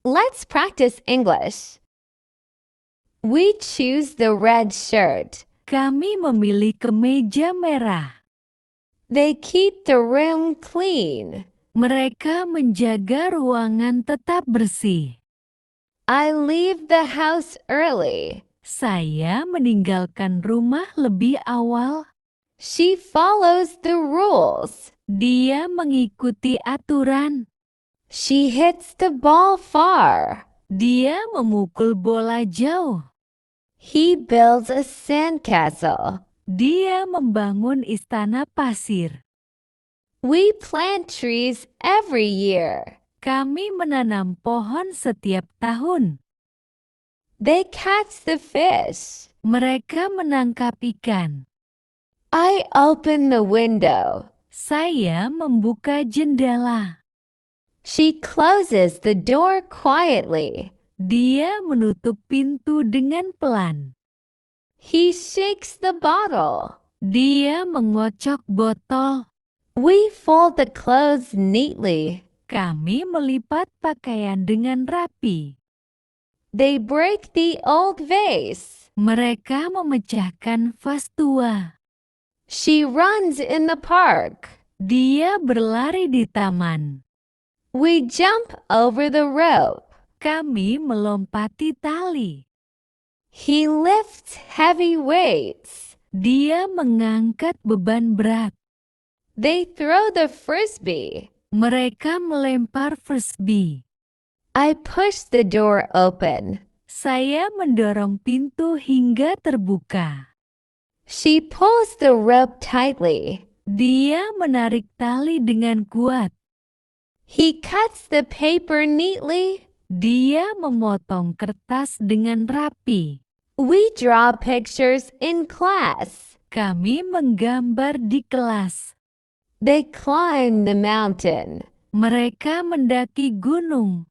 Let's practice English. We choose the red shirt. Kami memilih kemeja merah. They keep the room clean. Mereka menjaga ruangan tetap bersih. I leave the house early. Saya meninggalkan rumah lebih awal. She follows the rules. Dia mengikuti aturan. She hits the ball far. Dia memukul bola jauh. He builds a sandcastle. Dia membangun istana pasir. We plant trees every year. Kami menanam pohon setiap tahun. They catch the fish. Mereka menangkap ikan. I open the window. Saya membuka jendela. She closes the door quietly. Dia menutup pintu dengan pelan. He shakes the bottle. Dia mengocok botol. We fold the clothes neatly. Kami melipat pakaian dengan rapi. They break the old vase. Mereka memecahkan vas tua. She runs in the park. Dia berlari di taman. We jump over the rope. Kami melompati tali. He lifts heavy weights. Dia mengangkat beban berat. They throw the frisbee. Mereka melempar frisbee. I push the door open. Saya mendorong pintu hingga terbuka. She pulls the rope tightly. Dia menarik tali dengan kuat. He cuts the paper neatly. Dia memotong kertas dengan rapi. We draw pictures in class. Kami menggambar di kelas. They climb the mountain. Mereka mendaki gunung.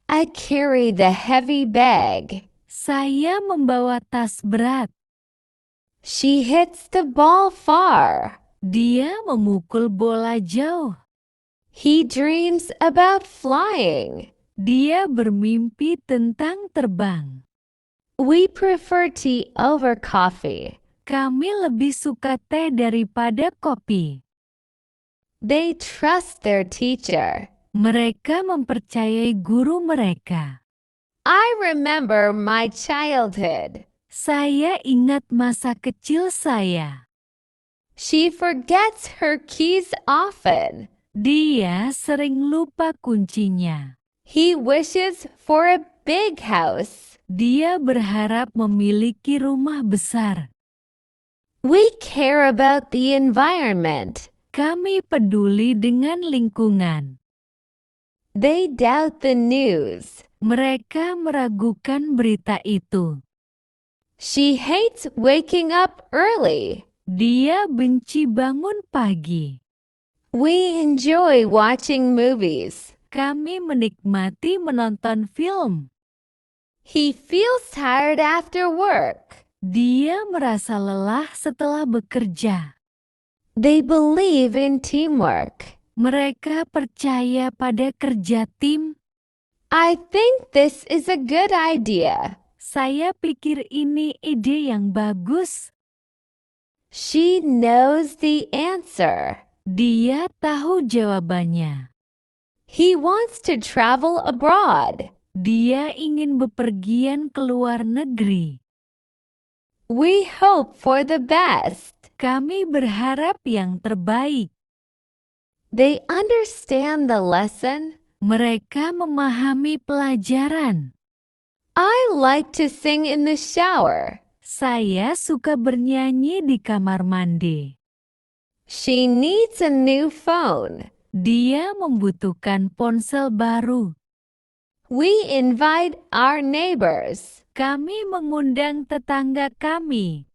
I carry the heavy bag. Saya membawa tas berat. She hits the ball far. Dia memukul bola jauh. He dreams about flying. Dia bermimpi tentang terbang. We prefer tea over coffee. Kami lebih suka teh daripada kopi. They trust their teacher. Mereka mempercayai guru mereka. I remember my childhood. Saya ingat masa kecil saya. She forgets her keys often. Dia sering lupa kuncinya. He wishes for a big house. Dia berharap memiliki rumah besar. We care about the environment. Kami peduli dengan lingkungan. They doubt the news. Mereka meragukan berita itu. She hates waking up early. Dia benci bangun pagi. We enjoy watching movies. Kami menikmati menonton film. He feels tired after work. Dia merasa lelah setelah bekerja. They believe in teamwork. Mereka percaya pada kerja tim. I think this is a good idea. Saya pikir ini ide yang bagus. She knows the answer. Dia tahu jawabannya. He wants to travel abroad. Dia ingin bepergian ke luar negeri. We hope for the best. Kami berharap yang terbaik. They understand the lesson. Mereka memahami pelajaran. I like to sing in the shower. Saya suka bernyanyi di kamar mandi. She needs a new phone. Dia membutuhkan ponsel baru. We invite our neighbors. Kami mengundang tetangga kami.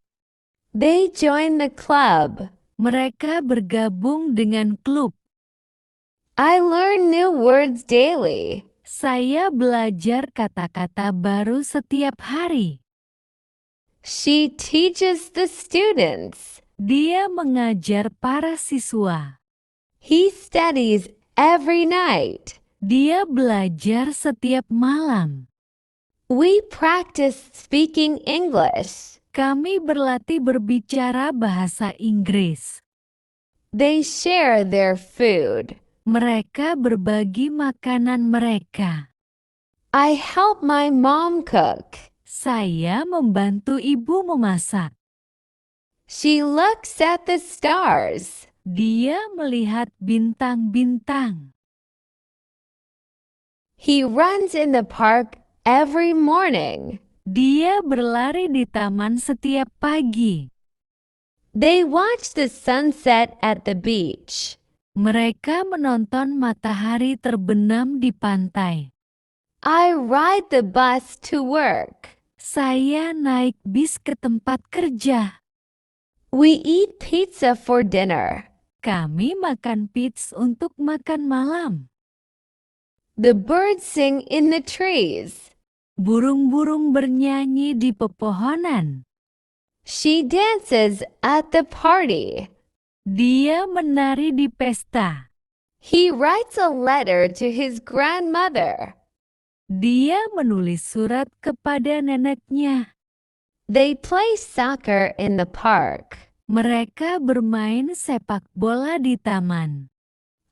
They join the club. Mereka bergabung dengan klub. I learn new words daily. Saya belajar kata-kata baru setiap hari. She teaches the students. Dia mengajar para siswa. He studies every night. Dia belajar setiap malam. We practice speaking English. Kami berlatih berbicara bahasa Inggris. They share their food. Mereka berbagi makanan mereka. I help my mom cook. Saya membantu ibu memasak. She looks at the stars. Dia melihat bintang-bintang. He runs in the park every morning. Dia berlari di taman setiap pagi. They watch the sunset at the beach. Mereka menonton matahari terbenam di pantai. I ride the bus to work. Saya naik bis ke tempat kerja. We eat pizza for dinner. Kami makan pizza untuk makan malam. The birds sing in the trees. Burung-burung bernyanyi di pepohonan. She dances at the party. Dia menari di pesta. He writes a letter to his grandmother. Dia menulis surat kepada neneknya. They play soccer in the park. Mereka bermain sepak bola di taman.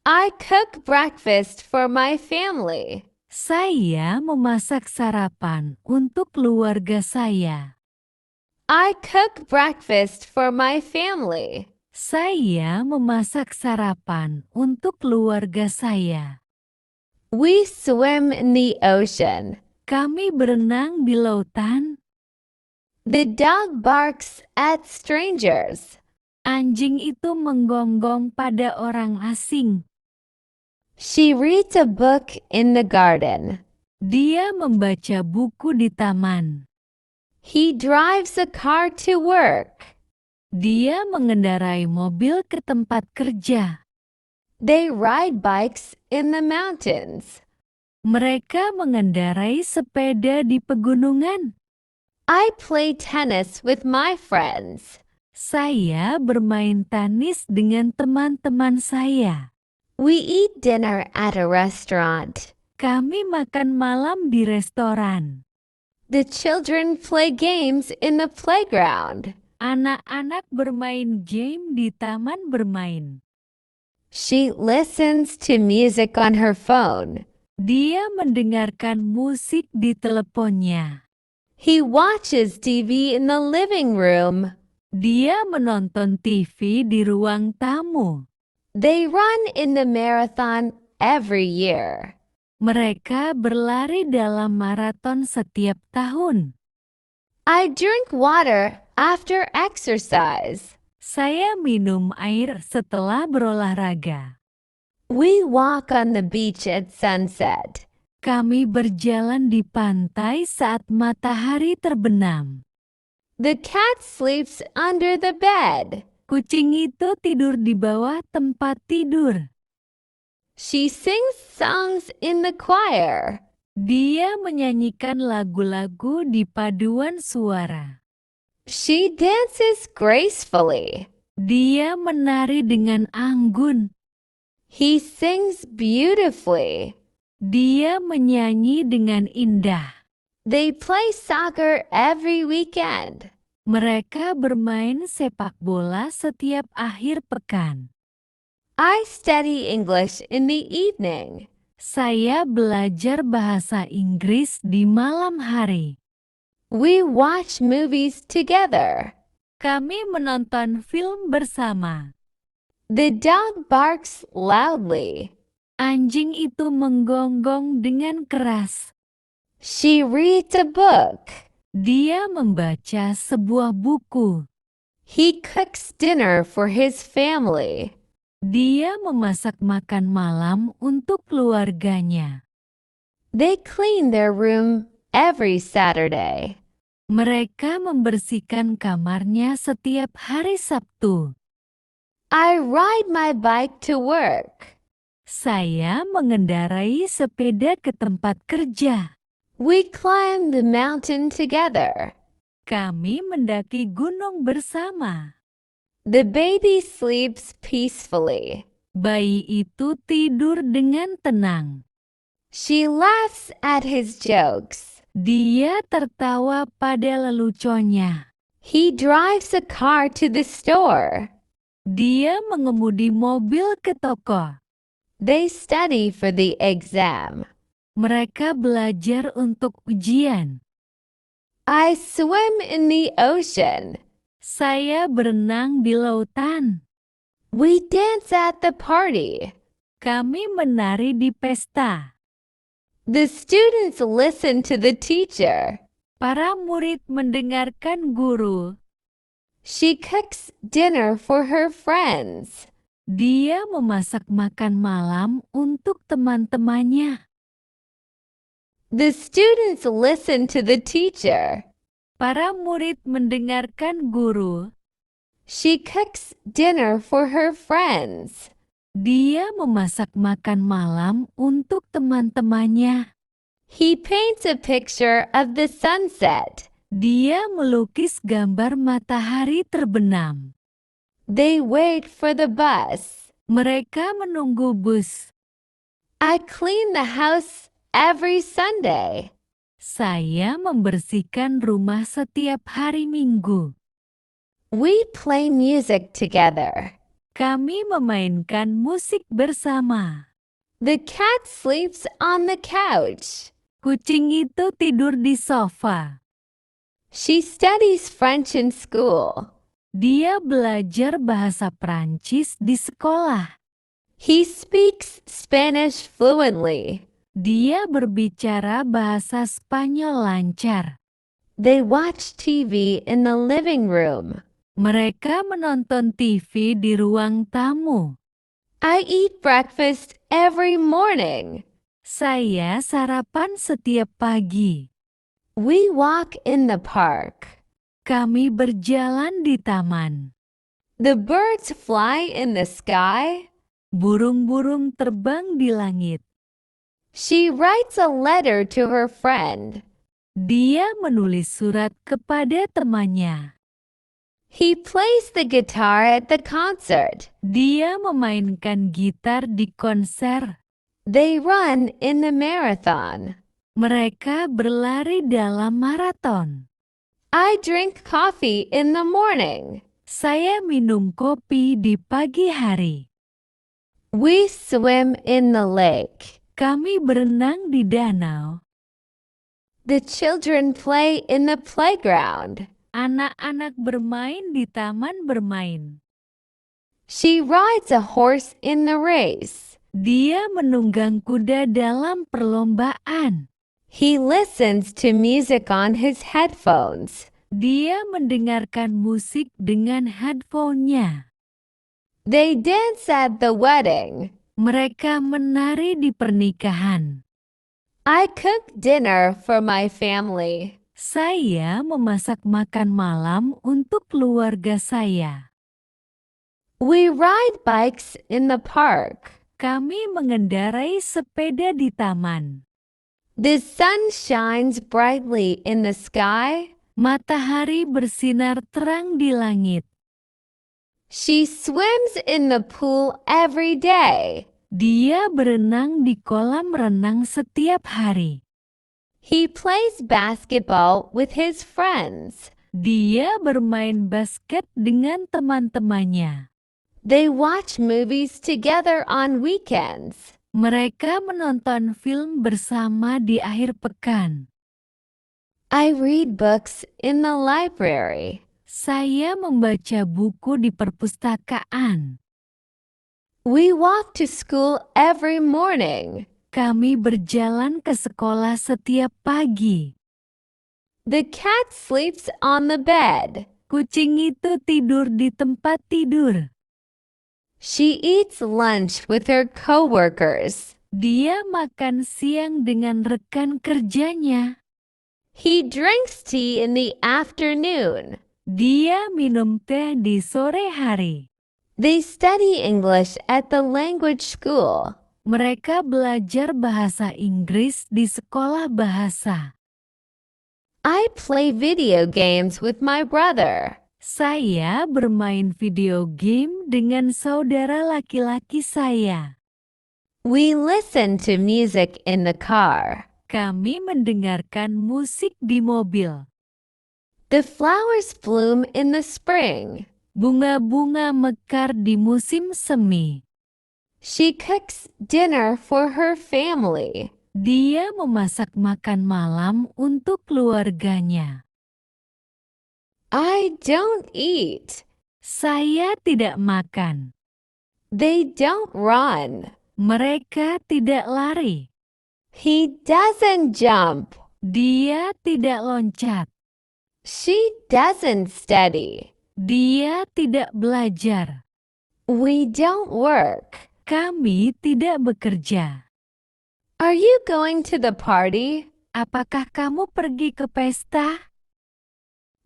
I cook breakfast for my family. Saya memasak sarapan untuk keluarga saya. I cook breakfast for my family. Saya memasak sarapan untuk keluarga saya. We swim in the ocean. Kami berenang di lautan. The dog barks at strangers. Anjing itu menggonggong pada orang asing. She reads a book in the garden. Dia membaca buku di taman. He drives a car to work. Dia mengendarai mobil ke tempat kerja. They ride bikes in the mountains. Mereka mengendarai sepeda di pegunungan. I play tennis with my friends. Saya bermain tenis dengan teman-teman saya. We eat dinner at a restaurant. Kami makan malam di restoran. The children play games in the playground. Anak-anak bermain game di taman bermain. She listens to music on her phone. Dia mendengarkan musik di teleponnya. He watches TV in the living room. Dia menonton TV di ruang tamu. They run in the marathon every year. Mereka berlari dalam maraton setiap tahun. I drink water after exercise. Saya minum air setelah berolahraga. We walk on the beach at sunset. Kami berjalan di pantai saat matahari terbenam. The cat sleeps under the bed. Kucing itu tidur di bawah tempat tidur. She sings songs in the choir. Dia menyanyikan lagu-lagu di paduan suara. She dances gracefully. Dia menari dengan anggun. He sings beautifully. Dia menyanyi dengan indah. They play soccer every weekend. Mereka bermain sepak bola setiap akhir pekan. I study English in the evening. Saya belajar bahasa Inggris di malam hari. We watch movies together. Kami menonton film bersama. The dog barks loudly. Anjing itu menggonggong dengan keras. She reads a book. Dia membaca sebuah buku. He cooks dinner for his family. Dia memasak makan malam untuk keluarganya. They clean their room every Saturday. Mereka membersihkan kamarnya setiap hari Sabtu. I ride my bike to work. Saya mengendarai sepeda ke tempat kerja. We climb the mountain together. Kami mendaki gunung bersama. The baby sleeps peacefully. Bayi itu tidur dengan tenang. She laughs at his jokes. Dia tertawa pada leluconnya. He drives a car to the store. Dia mengemudi mobil ke toko. They study for the exam. Mereka belajar untuk ujian. I swim in the ocean. Saya berenang di lautan. We dance at the party. Kami menari di pesta. The students listen to the teacher. Para murid mendengarkan guru. She cooks dinner for her friends. Dia memasak makan malam untuk teman-temannya. The students listen to the teacher. Para murid mendengarkan guru. She cooks dinner for her friends. Dia memasak makan malam untuk teman-temannya. He paints a picture of the sunset. Dia melukis gambar matahari terbenam. They wait for the bus. Mereka menunggu bus. I clean the house every Sunday. Saya membersihkan rumah setiap hari Minggu. We play music together. Kami memainkan musik bersama. The cat sleeps on the couch. Kucing itu tidur di sofa. She studies French in school. Dia belajar bahasa Prancis di sekolah. He speaks Spanish fluently. Dia berbicara bahasa Spanyol lancar. They watch TV in the living room. Mereka menonton TV di ruang tamu. I eat breakfast every morning. Saya sarapan setiap pagi. We walk in the park. Kami berjalan di taman. The birds fly in the sky. Burung-burung terbang di langit. She writes a letter to her friend. Dia menulis surat kepada temannya. He plays the guitar at the concert. Dia memainkan gitar di konser. They run in the marathon. Mereka berlari dalam maraton. I drink coffee in the morning. Saya minum kopi di pagi hari. We swim in the lake. Kami berenang di danau. The children play in the playground. Anak-anak bermain di taman bermain. She rides a horse in the race. Dia menunggang kuda dalam perlombaan. He listens to music on his headphones. Dia mendengarkan musik dengan headphone-nya. They dance at the wedding. Mereka menari di pernikahan. I cook dinner for my family. Saya memasak makan malam untuk keluarga saya. We ride bikes in the park. Kami mengendarai sepeda di taman. The sun shines brightly in the sky. Matahari bersinar terang di langit. She swims in the pool every day. Dia berenang di kolam renang setiap hari. He plays basketball with his friends. Dia bermain basket dengan teman-temannya. They watch movies together on weekends. Mereka menonton film bersama di akhir pekan. I read books in the library. Saya membaca buku di perpustakaan. We walk to school every morning. Kami berjalan ke sekolah setiap pagi. The cat sleeps on the bed. Kucing itu tidur di tempat tidur. She eats lunch with her coworkers. Dia makan siang dengan rekan kerjanya. He drinks tea in the afternoon. Dia minum teh di sore hari. They study English at the language school. Mereka belajar bahasa Inggris di sekolah bahasa. I play video games with my brother. Saya bermain video game dengan saudara laki-laki saya. We listen to music in the car. Kami mendengarkan musik di mobil. The flowers bloom in the spring. Bunga-bunga mekar di musim semi. She cooks dinner for her family. Dia memasak makan malam untuk keluarganya. I don't eat. Saya tidak makan. They don't run. Mereka tidak lari. He doesn't jump. Dia tidak loncat. She doesn't study. Dia tidak belajar. We don't work. Kami tidak bekerja. Are you going to the party? Apakah kamu pergi ke pesta?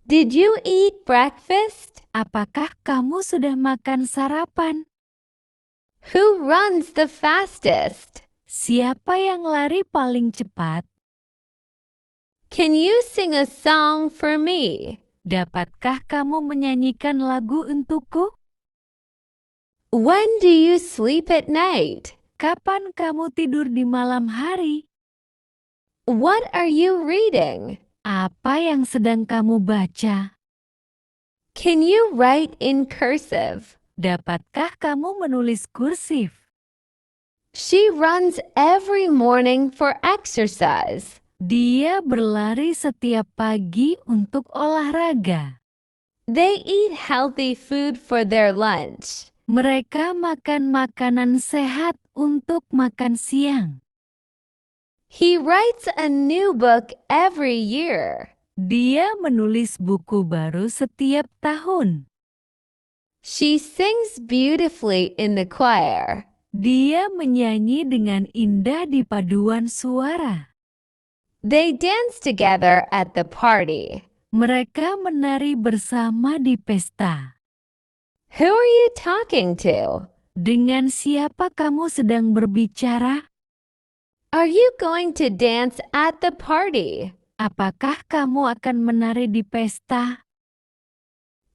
Did you eat breakfast? Apakah kamu sudah makan sarapan? Who runs the fastest? Siapa yang lari paling cepat? Can you sing a song for me? Dapatkah kamu menyanyikan lagu untukku? When do you sleep at night? Kapan kamu tidur di malam hari? What are you reading? Apa yang sedang kamu baca? Can you write in cursive? Dapatkah kamu menulis kursif? She runs every morning for exercise. Dia berlari setiap pagi untuk olahraga. They eat healthy food for their lunch. Mereka makan makanan sehat untuk makan siang. He writes a new book every year. Dia menulis buku baru setiap tahun. She sings beautifully in the choir. Dia menyanyi dengan indah di paduan suara. They dance together at the party. Mereka menari bersama di pesta. Who are you talking to? Dengan siapa kamu sedang berbicara? Are you going to dance at the party? Apakah kamu akan menari di pesta?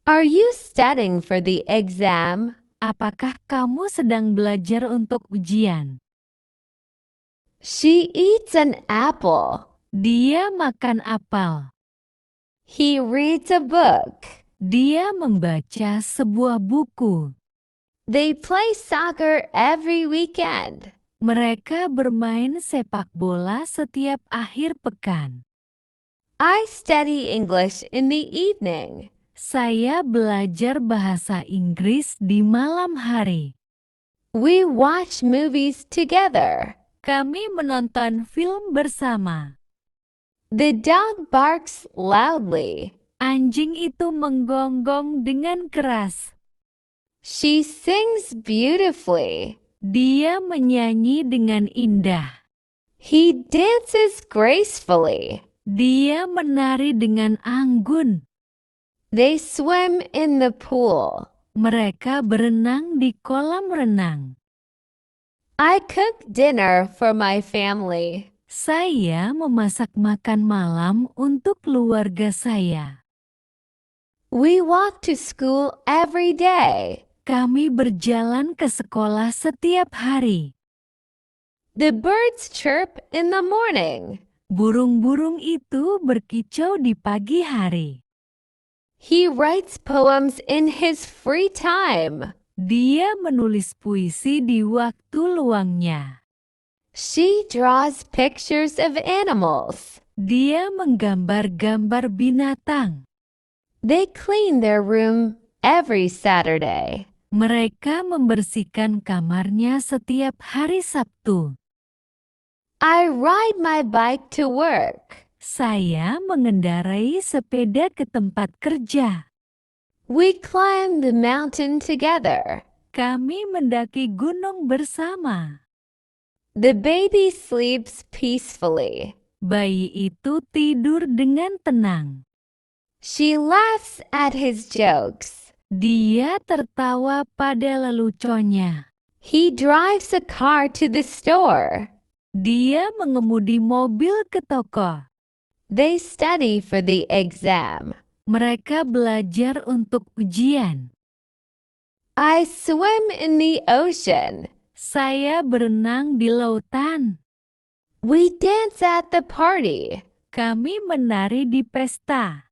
Are you studying for the exam? Apakah kamu sedang belajar untuk ujian? She eats an apple. Dia makan apel. He reads a book. Dia membaca sebuah buku. They play soccer every weekend. Mereka bermain sepak bola setiap akhir pekan. I study English in the evening. Saya belajar bahasa Inggris di malam hari. We watch movies together. Kami menonton film bersama. The dog barks loudly. Anjing itu menggonggong dengan keras. She sings beautifully. Dia menyanyi dengan indah. He dances gracefully. Dia menari dengan anggun. They swim in the pool. Mereka berenang di kolam renang. I cook dinner for my family. Saya memasak makan malam untuk keluarga saya. We walk to school every day. Kami berjalan ke sekolah setiap hari. The birds chirp in the morning. Burung-burung itu berkicau di pagi hari. He writes poems in his free time. Dia menulis puisi di waktu luangnya. She draws pictures of animals. Dia menggambar-gambar binatang. They clean their room every Saturday. Mereka membersihkan kamarnya setiap hari Sabtu. I ride my bike to work. Saya mengendarai sepeda ke tempat kerja. We climb the mountain together. Kami mendaki gunung bersama. The baby sleeps peacefully. Bayi itu tidur dengan tenang. She laughs at his jokes. Dia tertawa pada leluconnya. He drives a car to the store. Dia mengemudi mobil ke toko. They study for the exam. Mereka belajar untuk ujian. I swim in the ocean. Saya berenang di lautan. We dance at the party. Kami menari di pesta.